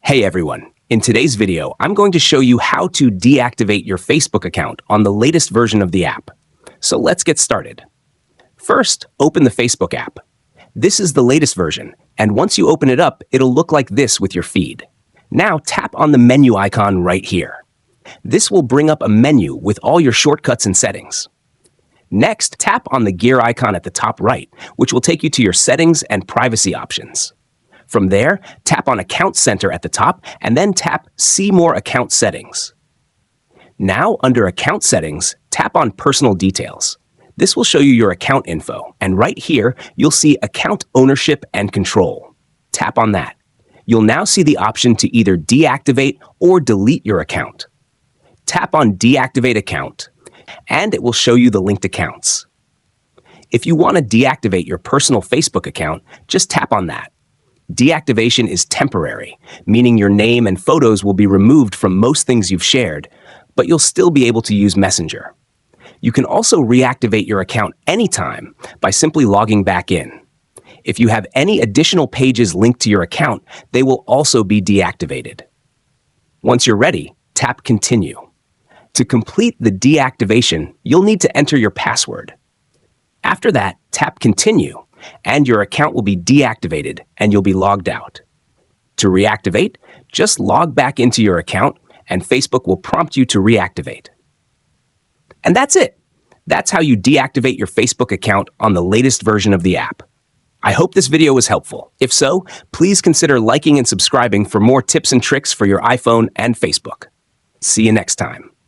Hey everyone, in today's video, I'm going to show you how to deactivate your Facebook account on the latest version of the app. So let's get started. First, open the Facebook app. This is the latest version, and once you open it up, it'll look like this with your feed. Now tap on the menu icon right here. This will bring up a menu with all your shortcuts and settings. Next, tap on the gear icon at the top right, which will take you to your settings and privacy options. From there, tap on Account Center at the top and then tap See More Account Settings. Now, under Account Settings, tap on Personal Details. This will show you your account info, and right here, you'll see Account Ownership and Control. Tap on that. You'll now see the option to either deactivate or delete your account. Tap on Deactivate Account, and it will show you the linked accounts. If you want to deactivate your personal Facebook account, just tap on that. Deactivation is temporary, meaning your name and photos will be removed from most things you've shared, but you'll still be able to use Messenger. You can also reactivate your account anytime by simply logging back in. If you have any additional pages linked to your account, they will also be deactivated. Once you're ready, tap Continue. To complete the deactivation, you'll need to enter your password. After that, tap Continue, and your account will be deactivated and you'll be logged out. To reactivate, just log back into your account and Facebook will prompt you to reactivate. And that's it. That's how you deactivate your Facebook account on the latest version of the app. I hope this video was helpful. If so, please consider liking and subscribing for more tips and tricks for your iPhone and Facebook. See you next time.